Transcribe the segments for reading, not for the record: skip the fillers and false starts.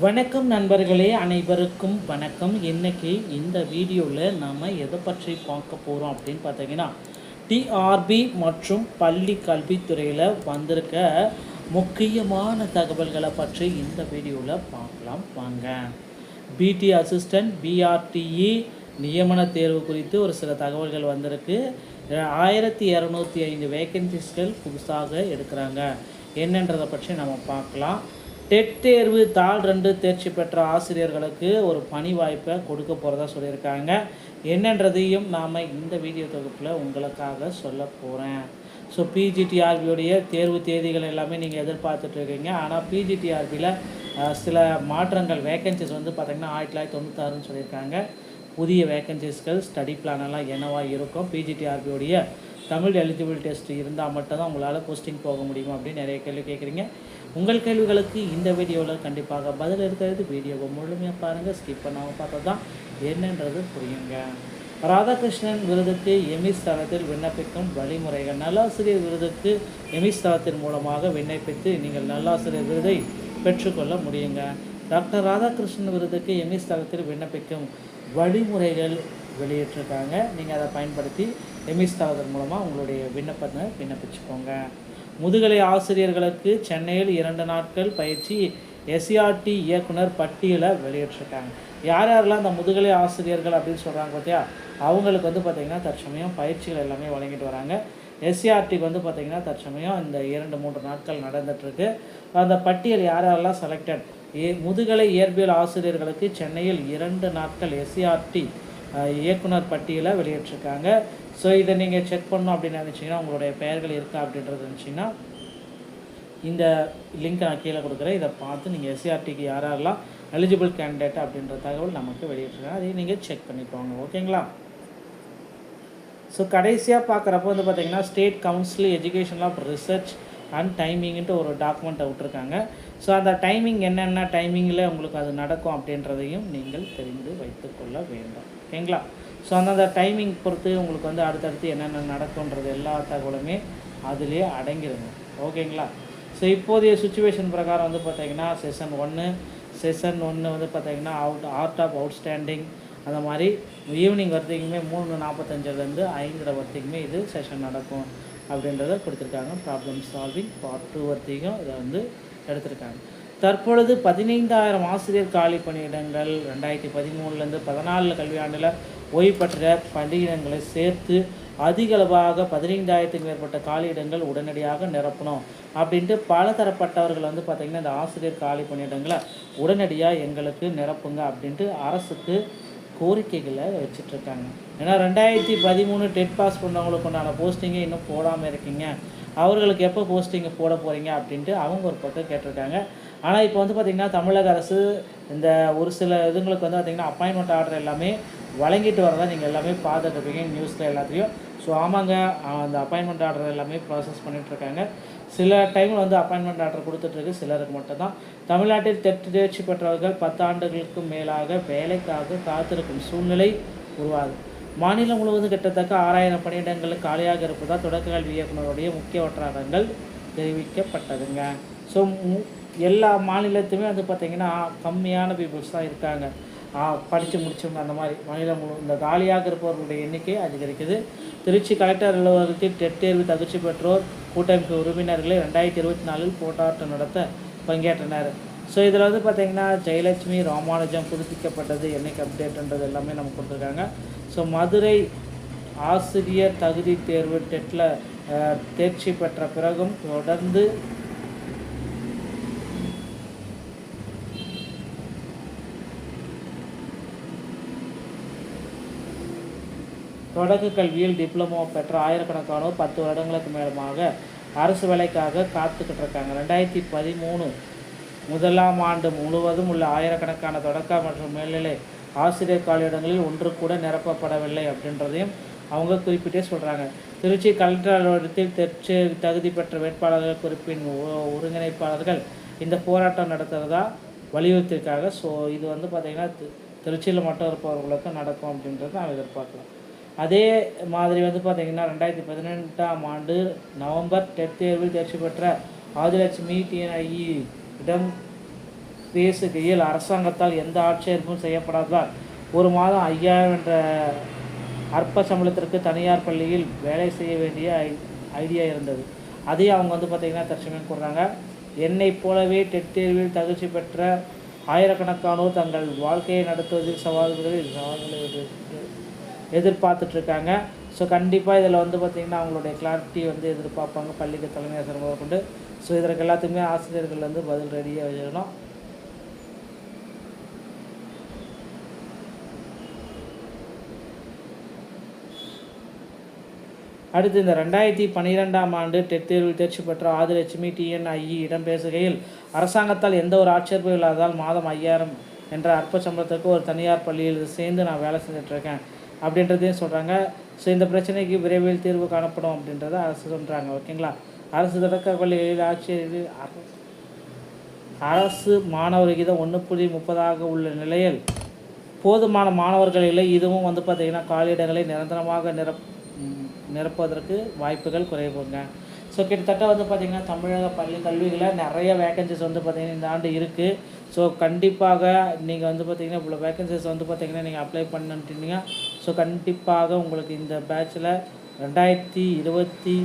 வணக்கம் நண்பர்களே, அனைவருக்கும் வணக்கம். இன்றைக்கி இந்த வீடியோவில் நாம் எதை பற்றி பார்க்க போகிறோம் அப்படின்னு பார்த்தீங்கன்னா, டிஆர்பி மற்றும் பள்ளி கல்வித்துறையில் வந்திருக்க முக்கியமான தகவல்களை பற்றி இந்த வீடியோவில் பார்க்கலாம் வாங்க. பிடி அசிஸ்டன்ட் பிஆர்டிஇ நியமன தேர்வு குறித்து ஒரு சில தகவல்கள் வந்திருக்கு. 1205 வேக்கன்சிஸ்கள் புதுசாக எடுக்கிறாங்க. என்னன்றதை பற்றி நம்ம பார்க்கலாம். டெட் தேர்வு தாள் 2 தேர்ச்சி பெற்ற ஆசிரியர்களுக்கு ஒரு பணி வாய்ப்பை கொடுக்க போகிறதா சொல்லியிருக்காங்க. என்னன்றதையும் நாம் இந்த வீடியோ தொகுப்பில் உங்களுக்காக சொல்ல போகிறேன். ஸோ பிஜிடிஆர்பியோடைய தேர்வு தேதிகள் எல்லாமே நீங்கள் எதிர்பார்த்துட்ருக்கீங்க. ஆனால் பிஜிடிஆர்பியில் சில மாற்றங்கள் வேக்கன்சிஸ் வந்து பார்த்திங்கன்னா 1996ன்னு சொல்லியிருக்காங்க. புதிய வேக்கன்சிஸ்கள் ஸ்டடி பிளானெல்லாம் என்னவாக இருக்கும், பிஜிடிஆர்பியோடைய தமிழ் எலிஜிபிள் டெஸ்ட் இருந்தால் மட்டும்தான் உங்களால் போஸ்டிங் போக முடியும் அப்படின்னு நிறைய கேள்வி கேட்குறீங்க. உங்கள் கேள்விகளுக்கு இந்த வீடியோவில் கண்டிப்பாக பதில் இருக்கிறது. வீடியோவை முழுமையாக பாருங்கள், ஸ்கிப் பண்ணாமல் பார்த்தா தான் என்னன்றது புரியுங்க. ராதாகிருஷ்ணன் விருதுக்கு எமிஸ் தளத்தில் விண்ணப்பிக்கும் வழிமுறைகள். நல்லாசிரியர் விருதுக்கு எமிஸ் தளத்தின் மூலமாக விண்ணப்பித்து நீங்கள் நல்லாசிரியர் விருதை பெற்றுக்கொள்ள முடியுங்க. டாக்டர் ராதாகிருஷ்ணன் விருதுக்கு எமிஸ் தளத்தில் விண்ணப்பிக்கும் வழிமுறைகள் வெளியிட்டிருக்காங்க. நீங்கள் அதை பயன்படுத்தி எமிஸ் தளத்தின் மூலமாக உங்களுடைய விண்ணப்பத்தை விண்ணப்பிச்சுக்கோங்க. முதுகலை ஆசிரியர்களுக்கு சென்னையில் 2 நாட்கள் பயிற்சி எஸ்சிஆர்டி இயக்குனர் பட்டியலை வெளியிட்டிருக்காங்க. யார் யாரெல்லாம் அந்த முதுகலை ஆசிரியர்கள் அப்படின்னு சொல்கிறாங்க பார்த்தியா, அவங்களுக்கு வந்து பார்த்திங்கன்னா தற்சமயம் பயிற்சிகள் எல்லாமே வழங்கிட்டு வராங்க. எஸ்சிஆர்டிக்கு வந்து பார்த்திங்கன்னா தற்சமயம் இந்த 2-3 நாட்கள் நடந்துகிட்ருக்கு. அந்த பட்டியல் யார் யாரெல்லாம் செலக்டட், முதுகலை இயற்பியல் ஆசிரியர்களுக்கு சென்னையில் 2 நாட்கள் எஸ்சிஆர்டி இயக்குனர் பட்டியலை வெளியிட்டிருக்காங்க. ஸோ இதை நீங்கள் செக் பண்ணணும் அப்படின்னு நினச்சிங்கன்னா, உங்களுடைய பெயர்கள் இருக்கா அப்படின்றது நினச்சிங்கன்னா இந்த லிங்க் நான் கீழே கொடுக்குறேன். இதை பார்த்து நீங்கள் எஸ்சிஆர்டிக்கு யாரெல்லாம் எலிஜிபிள் கேண்டிடேட் அப்படின்ற தகவல் நமக்கு வெளியிட்டிருக்காங்க. அதையும் நீங்கள் செக் பண்ணிக்கோங்க, ஓகேங்களா? ஸோ கடைசியாக பார்க்குறப்போ வந்து பார்த்திங்கன்னா state council education of research and டைமிங்ன்ட்டு ஒரு டாக்குமெண்ட்டை விட்டுருக்காங்க. ஸோ அந்த டைமிங் என்னென்ன டைமிங்கில் உங்களுக்கு அது நடக்கும் அப்படின்றதையும் நீங்கள் தெரிந்து வைத்துக்கொள்ள வேண்டும், ஓகேங்களா? ஸோ அந்தந்த டைமிங் பொறுத்து உங்களுக்கு வந்து அடுத்தடுத்து என்னென்ன நடக்கும்ன்றது எல்லா தகவலுமே அதிலே அடங்கிடுங்க, ஓகேங்களா? ஸோ இப்போதைய சுச்சுவேஷன் பிரகாரம் வந்து பார்த்திங்கன்னா செஷன் 1 வந்து பார்த்திங்கன்னா ஆர்ட் ஆஃப் அவுட்ஸ்டாண்டிங் அந்த மாதிரி ஈவினிங் வரைக்குமே 3:45 5:30 வரைக்குமே இது செஷன் நடக்கும் அப்படின்றத கொடுத்துருக்காங்க. ப்ராப்ளம் சால்விங் பார்ட் 2 வரைக்கும் இதை வந்து எடுத்திருக்காங்க. தற்பொழுது 15,000 ஆசிரியர் காலி பணியிடங்கள் 2013 14 கல்வியாண்டில் ஓய்வு பெற்ற பணியிடங்களை சேர்த்து அதிகளவாக 15,000க்கும் மேற்பட்ட காலியிடங்கள் உடனடியாக நிரப்பணும் அப்படின்ட்டு பல தரப்பட்டவர்கள் வந்து பார்த்திங்கன்னா இந்த ஆசிரியர் காலி பணியிடங்களை உடனடியாக எங்களுக்கு நிரப்புங்க அப்படின்ட்டு அரசுக்கு கோரிக்கைகளை வச்சிட்ருக்காங்க. ஏன்னா 2013 டெட் பாஸ் பண்ணவங்களுக்கு உண்டான போஸ்டிங்கை இன்னும் போடாமல் இருக்கீங்க, அவர்களுக்கு எப்போ போஸ்டிங்கை போட போகிறீங்க அப்படின்ட்டு அவங்க ஒரு பக்கம் கேட்டிருக்காங்க. ஆனால் இப்போ வந்து பார்த்திங்கன்னா தமிழக அரசு இந்த ஒரு சில இதுங்களுக்கு வந்து பார்த்திங்கன்னா அப்பாயின்மெண்ட் ஆர்டர் எல்லாமே வழங்கிட்டு வரதா நீங்கள் எல்லாமே பார்த்துட்ருப்பீங்க நியூஸில் எல்லாத்தையும். ஸோ ஆமாங்க, அந்த அப்பாயின்மெண்ட் ஆர்டர் எல்லாமே ப்ராசஸ் பண்ணிகிட்ருக்காங்க. சில டைமில் வந்து அப்பாயின்மெண்ட் ஆர்டர் கொடுத்துட்ருக்கு, சிலருக்கு மட்டும்தான். தமிழ்நாட்டில் தேர்ச்சி பெற்றவர்கள் 10 ஆண்டுகளுக்கு மேலாக வேலைக்காக காத்திருக்கும் சூழ்நிலை உருவாகுது. மாநிலம் முழுவதும் கிட்டத்தட்ட 6,000 பணியிடங்கள் காலியாக இருப்பதாக தொடக்க கல்வி இயக்குநருடைய முக்கிய வட்டாரங்கள் தெரிவிக்கப்பட்டதுங்க. ஸோ எல்லா மாநிலத்துமே வந்து பார்த்திங்கன்னா கம்மியான பீப்புள்ஸ் தான் இருக்காங்க, படித்து முடிச்சவங்க. அந்த மாதிரி மாநிலம் முழு இந்த காலியாக இருப்பவர்களுடைய எண்ணிக்கை அதிகரிக்குது. திருச்சி கலெக்டர் அலுவலகத்தில் டெட் தேர்வு தகுதி பெற்றோர் கூட்டமைப்பு உறுப்பினர்களை 2024 போராட்டம் நடத்த பங்கேற்றனர். ஸோ இதில் வந்து பார்த்திங்கன்னா ஜெயலட்சுமி ராமானுஜம் புதுப்பிக்கப்பட்டது என்னைக்கு அப்டேட்ன்றது எல்லாமே நம்ம கொடுத்துருக்காங்க. ஸோ மதுரை ஆசிரியர் தகுதி தேர்வு டெட்டில் தேர்ச்சி பெற்ற பிறகும் தொடர்ந்து தொடக்க கல்வியில் டிப்ளமோ பெற்ற ஆயிரக்கணக்கானோர் 10 வருடங்களுக்கு மேலமாக அரசு வேலைக்காக காத்துக்கிட்டு இருக்காங்க. 2013 முதலாம் ஆண்டு முழுவதும் உள்ள ஆயிரக்கணக்கான தொடக்க மற்றும் மேல்நிலை ஆசிரியர் காலியிடங்களில் ஒன்று கூட நிரப்பப்படவில்லை அப்படின்றதையும் அவங்க குறிப்பிட்டே சொல்கிறாங்க. திருச்சி கலெக்டர் அலுவலகத்தில் தேர்ச்சி தகுதி பெற்ற வேட்பாளர்கள் குறிப்பின் ஒருங்கிணைப்பாளர்கள் இந்த போராட்டம் நடத்துகிறதா வலியுறுத்தியிருக்காங்க. ஸோ இது வந்து பார்த்திங்கன்னா திருச்சியில் மட்டும் இருப்பவர்களுக்கு நடக்கும் அப்படின்றத நான் எதிர்பார்க்கலாம். அதே மாதிரி வந்து பார்த்திங்கன்னா 2018ஆம் ஆண்டு நவம்பர் டெட் தேர்வில் தேர்ச்சி பெற்ற ஆதிலட்சுமி டிஎன்ஐஇ இடம் பேசுகையில் அரசாங்கத்தால் எந்த ஆட்சேர்ப்பும் செய்யப்படாததால் ஒரு மாதம் 5000 என்ற அற்ப சம்பளத்திற்கு தனியார் பள்ளியில் வேலை செய்ய வேண்டிய ஐடியா இருந்தது. அதையும் அவங்க பார்த்திங்கன்னா தற்சமயம் கூறுறாங்க. என்னைப் போலவே டெட் தேர்வில் தகுதி பெற்ற ஆயிரக்கணக்கானோர் தங்கள் வாழ்க்கையை நடத்துவதில் சவால்களை எதிர்பார்த்துட்ருக்காங்க. ஸோ கண்டிப்பாக இதில் பார்த்திங்கன்னா அவங்களுடைய கிளாரிட்டி எதிர்பார்ப்பாங்க பள்ளிக்கு தலைமை ஆசிரியர் கொண்டு. ஸோ இதற்கு எல்லாத்துக்குமே ஆசிரியர்கள் பதில் ரெடியாக வச்சுக்கணும். அடுத்து இந்த 2012ஆம் ஆண்டு டெட் தேர்வில் தேர்ச்சி பெற்ற ஆதிலட்சுமி TNIE இடம் பேசுகையில் அரசாங்கத்தால் எந்த ஒரு ஆட்சேர்ப்பும் இல்லாததால் மாதம் 5000 என்ற அற்ப சம்பளத்துக்கு ஒரு தனியார் பள்ளியில் சேர்ந்து நான் வேலை செஞ்சிட்ருக்கேன் அப்படின்றதையும் சொல்கிறாங்க. ஸோ இந்த பிரச்சனைக்கு விரைவில் தீர்வு காணப்படும் அப்படின்றத அரசு சொல்கிறாங்க. ஓகேங்களா. அரசு தொடக்க பள்ளிகளில் ஆட்சியர் அரசு மாணவர் விகிதம் 1.30 உள்ள நிலையில் போதுமான மாணவர்கள் இல்லை. இதுவும் பார்த்திங்கன்னா காலியிடங்களை நிரந்தரமாக நிரப்புவதற்கு வாய்ப்புகள் குறைவுங்க. ஸோ கிட்டத்தட்ட பார்த்திங்கன்னா தமிழக பள்ளி கல்விகளில் நிறைய வேக்கன்சிஸ் பார்த்திங்கன்னா இந்த ஆண்டு இருக்குது. ஸோ கண்டிப்பாக நீங்கள் பார்த்திங்கன்னா இவ்வளோ வேக்கன்சிஸ் பார்த்திங்கன்னா நீங்கள் அப்ளை பண்ணிட்டீங்க. ஸோ கண்டிப்பாக உங்களுக்கு இந்த பேட்சில் 2026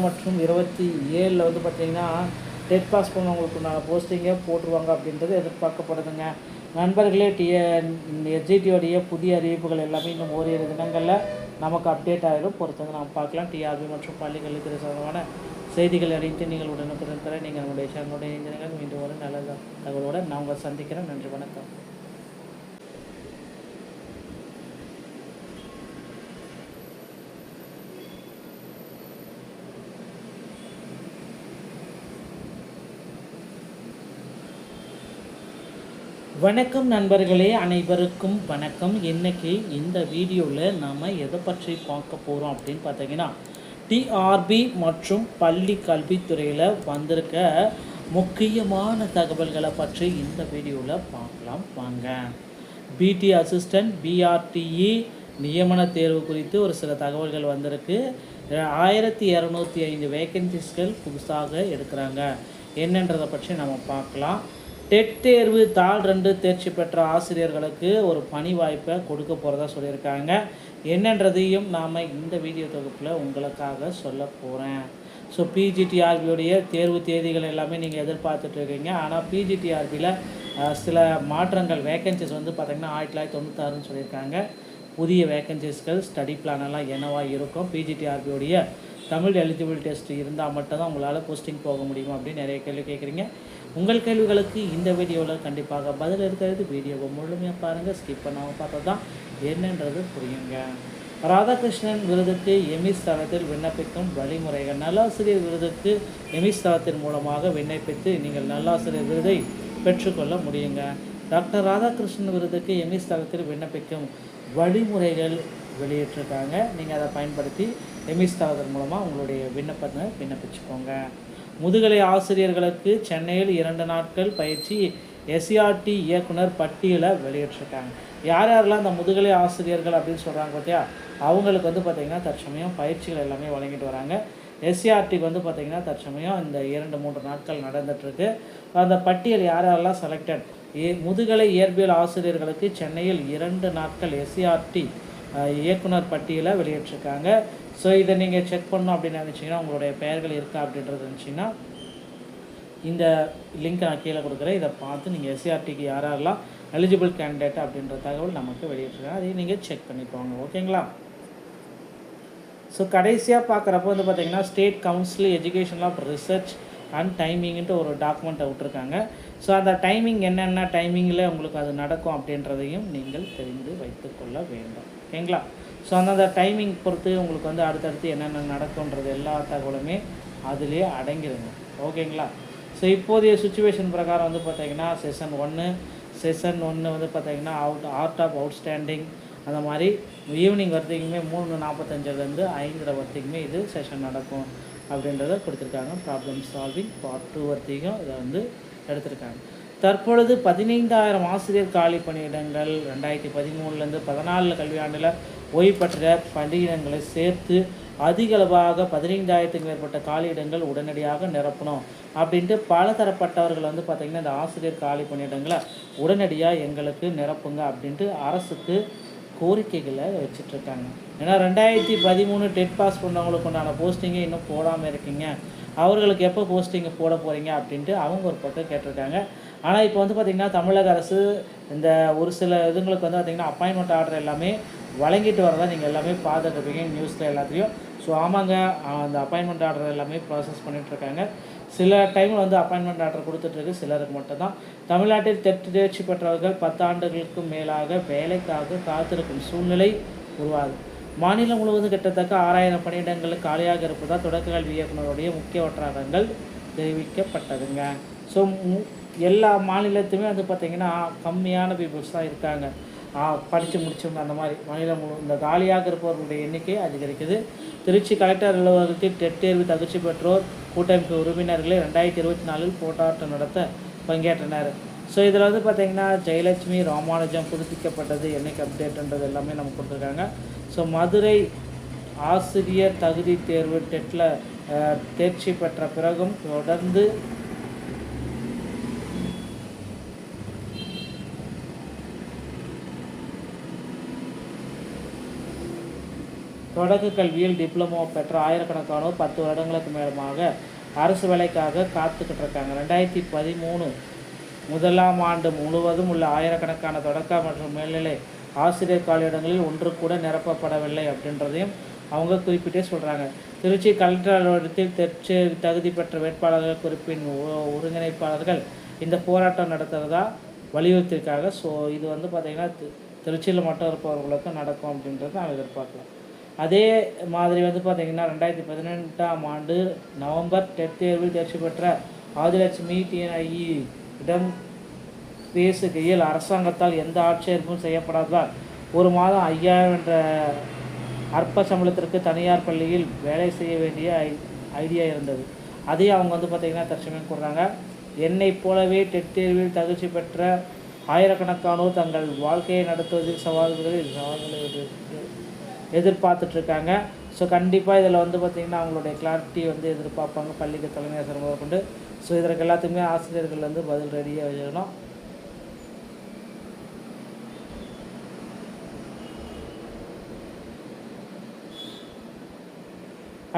மற்றும் 27 பார்த்திங்கன்னா டெட் பாஸ் பண்ணவங்களுக்கு நான் போஸ்டிங்கே போட்டுருவாங்க அப்படின்றது எதிர்பார்க்கப்படுதுங்க. நண்பர்களே, SGTயோடைய புதிய அறிவிப்புகள் எல்லாமே இன்னும் ஓரிரு தினங்களில் நமக்கு அப்டேட் ஆகிடும். பொறுத்தவரை நாம் பார்க்கலாம். TRB மற்றும் பள்ளி கல்வித்துறை சம்பந்தமான செய்திகள் அறிவித்து நீங்கள் உடனுக்குடன் பெற நீங்கள் நம்முடைய சேனலுடைய இணைந்திருங்கள். மீண்டும் ஒரு நல்ல தகவலோடு நான் உங்களை சந்திக்கிறேன். நன்றி, வணக்கம். வணக்கம் நண்பர்களே, அனைவருக்கும் வணக்கம். இன்றைக்கி இந்த வீடியோவில் நாம் எதை பற்றி பார்க்க போகிறோம் அப்படின்னு பார்த்தீங்கன்னா TRB மற்றும் பள்ளி கல்வித்துறையில் வந்திருக்க முக்கியமான தகவல்களை பற்றி இந்த வீடியோவில் பார்க்கலாம் வாங்க. BT அசிஸ்டன்ட் BRTE நியமன தேர்வு குறித்து ஒரு சில தகவல்கள் வந்திருக்கு. 1205 வேக்கன்சிஸ்கள் புதுசாக எடுக்கிறாங்க. என்னன்றதை பற்றி நம்ம பார்க்கலாம். டெட் தேர்வு தாள் 2 தேர்ச்சி பெற்ற ஆசிரியர்களுக்கு ஒரு பணி வாய்ப்பை கொடுக்க போகிறதா சொல்லியிருக்காங்க. என்னன்றதையும் நாம் இந்த வீடியோ தொகுப்பில் உங்களுக்காக சொல்ல போகிறேன். ஸோ PGTRBயோடைய தேர்வு தேதிகள் எல்லாமே நீங்கள் எதிர்பார்த்துட்ருக்கீங்க. ஆனால் PGTRBயில் சில மாற்றங்கள் வேக்கன்சிஸ் பார்த்திங்கன்னா 1996 சொல்லியிருக்காங்க. புதிய வேக்கன்சிஸ்கள் ஸ்டடி பிளானெல்லாம் என்னவா இருக்கும், PGTRBயோடைய தமிழ் எலிஜிபிள் டெஸ்ட் இருந்தால் மட்டும்தான் உங்களால் போஸ்டிங் போக முடியும் அப்படின்னு நிறைய கேள்வி கேட்குறீங்க. உங்கள் கேள்விகளுக்கு இந்த வீடியோவில் கண்டிப்பாக பதில் இருக்கிறது. வீடியோவை முழுமையாக பாருங்கள். ஸ்கிப் பண்ணாமல் பார்த்தா தான் என்னன்றது புரியுங்க. ராதாகிருஷ்ணன் விருதுக்கு எமிஸ் தளத்தில் விண்ணப்பிக்கும் வழிமுறைகள். நல்லாசிரியர் விருதுக்கு எமிஸ் தளத்தின் மூலமாக விண்ணப்பித்து நீங்கள் நல்லாசிரியர் விருதை பெற்றுக்கொள்ள முடியுங்க. டாக்டர் ராதாகிருஷ்ணன் விருதுக்கு எமிஸ் தளத்தில் விண்ணப்பிக்கும் வழிமுறைகள் வெளியிட்டிருக்காங்க. நீங்கள் அதை பயன்படுத்தி எமிஸ் தளத்தின் மூலமாக உங்களுடைய விண்ணப்பத்தை விண்ணப்பிச்சுக்கோங்க. முதுகலை ஆசிரியர்களுக்கு சென்னையில் 2 நாட்கள் பயிற்சி SCRT இயக்குனர் பட்டியலை வெளியிட்டிருக்காங்க. யார் யாரெல்லாம் அந்த முதுகலை ஆசிரியர்கள் அப்படின்னு சொல்கிறாங்க பார்த்தியா, அவங்களுக்கு பார்த்திங்கன்னா தற்சமயம் பயிற்சிகள் எல்லாமே வழங்கிட்டு வராங்க. SCRTக்கு பார்த்திங்கன்னா தற்சமயம் இந்த 2-3 நாட்கள் நடந்துகிட்ருக்கு. அந்த பட்டியல் யார் யாரெல்லாம் செலக்டட் முதுகலை இயற்பியல் ஆசிரியர்களுக்கு சென்னையில் 2 நாட்கள் SCRT இயக்குனர் பட்டியலை வெளியிட்டிருக்காங்க. ஸோ இதை நீங்கள் செக் பண்ணணும் அப்படின்னு நினச்சிங்கன்னா, உங்களுடைய பெயர்கள் இருக்கா அப்படின்றது இருந்துச்சிங்கன்னா இந்த லிங்க் நான் கீழே கொடுக்குறேன். இதை பார்த்து நீங்கள் SCRTக்கு யாரெல்லாம் எலிஜிபிள் கேண்டிடேட் அப்படின்ற தகவல் நமக்கு வெளியிட்டிருக்காங்க. அதையும் நீங்கள் செக் பண்ணிக்கோங்க. ஓகேங்களா. ஸோ கடைசியாக பார்க்குறப்போ பார்த்திங்கன்னா state council education of research and டைமிங்ன்ட்டு ஒரு டாக்குமெண்ட்டை விட்டுருக்காங்க. ஸோ அந்த டைமிங் என்னென்ன டைமிங்கில் உங்களுக்கு அது நடக்கும் அப்படின்றதையும் நீங்கள் தெரிந்து வைத்துக்கொள்ள வேண்டும். ஓகேங்களா. ஸோ அந்த டைமிங் பொறுத்து உங்களுக்கு அடுத்தடுத்து என்னென்ன நடக்கும்ன்றது எல்லா தகவலுமே அதிலே அடங்கிடுங்க. ஓகேங்களா. ஸோ இப்போதைய சுச்சுவேஷன் பிரகாரம் பார்த்திங்கன்னா செஷன் 1 பார்த்திங்கன்னா ஆர்ட் ஆஃப் அவுட்ஸ்டாண்டிங் அந்த மாதிரி ஈவினிங் வரைக்குமே 3:45 5:30 வரைக்குமே இது செஷன் நடக்கும் அப்படின்றத கொடுத்துருக்காங்க. ப்ராப்ளம் சால்விங் பார்ட் 2 வரைக்கும் இதை எடுத்திருக்காங்க. தற்பொழுது 15000 ஆசிரியர் காலி பணியிடங்கள் 2013 14 கல்வியாண்டில் ஓய்வு பெற்ற பணியிடங்களை சேர்த்து அதிகளவாக 15,000க்கும் மேற்பட்ட காலியிடங்கள் உடனடியாக நிரப்பணும் அப்படின்ட்டு பல தரப்பட்டவர்கள் வந்து பார்த்திங்கன்னா இந்த ஆசிரியர் காலி பணியிடங்களை உடனடியாக எங்களுக்கு நிரப்புங்க அப்படின்ட்டு அரசுக்கு கோரிக்கைகளை வச்சிட்ருக்காங்க. ஏன்னா 2013 டெட் பாஸ் பண்ணவங்களுக்கு உண்டான போஸ்டிங்கே இன்னும் போடாமல் இருக்கீங்க, அவர்களுக்கு எப்போ போஸ்டிங்கை போட போகிறீங்க அப்படின்ட்டு அவங்க ஒரு பக்கம் கேட்டிருக்காங்க. ஆனால் இப்போ வந்து பார்த்திங்கன்னா தமிழக அரசு இந்த ஒரு சில இதுங்களுக்கு வந்து பார்த்திங்கன்னா அப்பாயின்மெண்ட் ஆர்டர் எல்லாமே வழங்கிட்டு வரதா நீங்கள் எல்லாமே பார்த்துட்ருப்பீங்க நியூஸில் எல்லாத்தையும். ஸோ ஆமாங்க, அந்த அப்பாயின்மெண்ட் ஆர்டர் எல்லாமே ப்ராசஸ் பண்ணிகிட்ருக்காங்க. சில டைமில் வந்து அப்பாயின்மெண்ட் ஆர்டர் கொடுத்துட்ருக்கு, சிலருக்கு மட்டும்தான். தமிழ்நாட்டில் தேர்ச்சி பெற்றவர்கள் 10 ஆண்டுகளுக்கும் மேலாக வேலைக்காக காத்திருக்கும் சூழ்நிலை உருவாகுது. மாநிலம் முழுவதும் கிட்டத்தட்ட 6000 பணியிடங்கள் காலியாக இருப்பதாக தொடக்க கல்வி இயக்குநருடைய முக்கிய வட்டாரங்கள் தெரிவிக்கப்பட்டதுங்க. ஸோ எல்லா மாநிலத்துமே வந்து பார்த்திங்கன்னா கம்மியான பீப்புள்ஸ் தான் இருக்காங்க, படித்து முடிச்சவங்க. அந்த மாதிரி மாநிலம் இந்த காலியாக இருப்பவர்களுடைய எண்ணிக்கை அதிகரிக்குது. திருச்சி கலெக்டர் அலுவலகத்தில் டெட் தேர்வு தகுதி பெற்றோர் கூட்டமைப்பு உறுப்பினர்களை 2024 போராட்டம் நடத்த பங்கேற்றனர். ஸோ இதில் வந்து பார்த்திங்கன்னா ஜெயலட்சுமி ராமானுஜம் புதுப்பிக்கப்பட்டது என்னைக்கு அப்டேட்ன்றது எல்லாமே நம்ம கொடுத்துருக்காங்க. ஸோ மதுரை ஆசிரியர் தகுதி தேர்வு டெட்டில் தேர்ச்சி பெற்ற பிறகும் தொடர்ந்து தொடக்க கல்வியில் டிப்ளமோ பெற்ற ஆயிரக்கணக்கானோர் 10 வருடங்களுக்கு மேலமாக அரசு வேலைக்காக காத்துக்கிட்டு இருக்காங்க. 2013 முதலாம் ஆண்டு முழுவதும் உள்ள ஆயிரக்கணக்கான தொடக்க மற்றும் மேல்நிலை ஆசிரியர் காலியிடங்களில் ஒன்று கூட நிரப்பப்படவில்லை அப்படின்றதையும் அவங்க குறிப்பிட்டே சொல்கிறாங்க. திருச்சி கலெக்டர் அலுவலகத்தில் தேர்ச்சி தகுதி பெற்ற வேட்பாளர்கள் குறிப்பின் ஒருங்கிணைப்பாளர்கள் இந்த போராட்டம் நடத்துகிறதா வலியுறுத்தியிருக்காங்க. ஸோ இது வந்து பார்த்திங்கன்னா திருச்சியில் மட்டும் இருப்பவர்களுக்கும் நடக்கும் அப்படின்றத நான் எதிர்பார்க்கலாம். அதே மாதிரி வந்து பார்த்திங்கன்னா 2018ஆம் ஆண்டு நவம்பர் டெட் தேர்வில் தேர்ச்சி பெற்ற ஆதிலட்சுமி டிஎன்ஐஇ இடம் பேசுகையில் அரசாங்கத்தால் எந்த ஆட்சேர்ப்பும் செய்யப்படாததால் ஒரு மாதம் 5000 என்ற அற்ப சம்பளத்திற்கு தனியார் பள்ளியில் வேலை செய்ய வேண்டிய ஐடியா இருந்தது. அதையும் அவங்க வந்து பார்த்திங்கன்னா தற்சமயம் கூறுறாங்க. என்னை போலவே டெட் தேர்வில் தகுதி பெற்ற ஆயிரக்கணக்கானோர் தங்கள் வாழ்க்கையை நடத்துவதில் சவால்களை எதிர்பார்த்துட்ருக்காங்க. ஸோ கண்டிப்பாக இதில் வந்து பார்த்திங்கன்னா அவங்களுடைய கிளாரிட்டி வந்து எதிர்பார்ப்பாங்க பள்ளிக்கு தலைமை ஆசிரியர் முதல் கொண்டு. ஸோ இதற்கு எல்லாத்துக்குமே ஆசிரியர்கள் வந்து பதில் ரெடியாக வச்சுக்கணும்.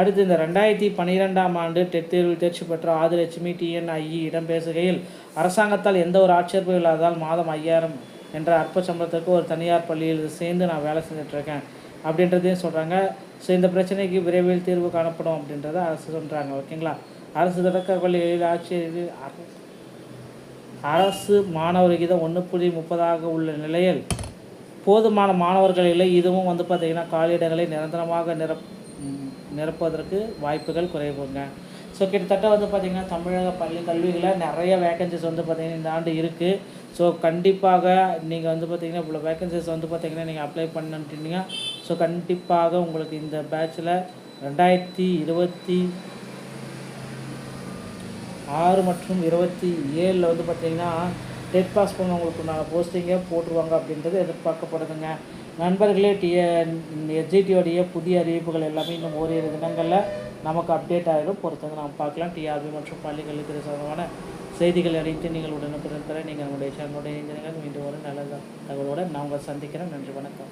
அடுத்து இந்த 2012ஆம் ஆண்டு டெட் தேர்வில் தேர்ச்சி பெற்ற ஆதிலட்சுமி டிஎன்ஐஇ இடம் பேசுகையில் அரசாங்கத்தால் எந்த ஒரு ஆட்சேர்ப்பும் இல்லாததால் மாதம் 5000 என்ற அற்ப சம்பளத்திற்கு ஒரு தனியார் பள்ளியில் சேர்ந்து நான் வேலை செஞ்சிட்ருக்கேன் அப்படின்றதையும் சொல்கிறாங்க. ஸோ இந்த பிரச்சனைக்கு விரைவில் தீர்வு காணப்படும் அப்படின்றத அரசு சொல்கிறாங்க. ஓகேங்களா. அரசு தொடக்க பள்ளிகளில் ஆட்சியர் அரசு மாணவர் விகிதம் 1.30 உள்ள நிலையில் போதுமான மாணவர்கள் இல்லை. இதுவும் வந்து பார்த்திங்கன்னா காலியிடங்களை நிரந்தரமாக நிரப்புவதற்கு வாய்ப்புகள் குறைவுங்க. ஸோ கிட்டத்தட்ட வந்து பார்த்திங்கன்னா தமிழக பள்ளி கல்விகளில் நிறைய வேக்கன்சிஸ் வந்து பார்த்திங்கன்னா இந்த ஆண்டு இருக்குது. ஸோ கண்டிப்பாக நீங்கள் வந்து பார்த்திங்கன்னா இவ்வளோ வேக்கன்சிஸ் வந்து பார்த்திங்கன்னா நீங்கள் அப்ளை பண்ணிட்டீங்க. ஸோ கண்டிப்பாக உங்களுக்கு இந்த பேட்சில் 2026 மற்றும் 27 வந்து பார்த்திங்கன்னா டெட் பாஸ் பண்ணவங்களுக்கு நான் போஸ்டிங்கே போட்டுருவாங்க அப்படின்றது எதிர்பார்க்கப்படுதுங்க. நண்பர்களே, எஸ்ஜிடியோடைய புதிய அறிவிப்புகள் எல்லாமே இன்னும் ஓரிரு தினங்களில் நமக்கு அப்டேட் ஆகிடும். பொறுத்தவரை நாம் பார்க்கலாம். டிஆர்பி மற்றும் பள்ளி கல்வித்துறை சம்பந்தமான செய்திகள் அனைத்து நீங்கள் உடனுக்குடன் தர நீங்கள் நம்முடைய சேனலுடைய இணைந்திருங்கள். மீண்டும் ஒரு நல்ல தகவலோடு நான் உங்களை சந்திக்கிறேன். நன்றி, வணக்கம்.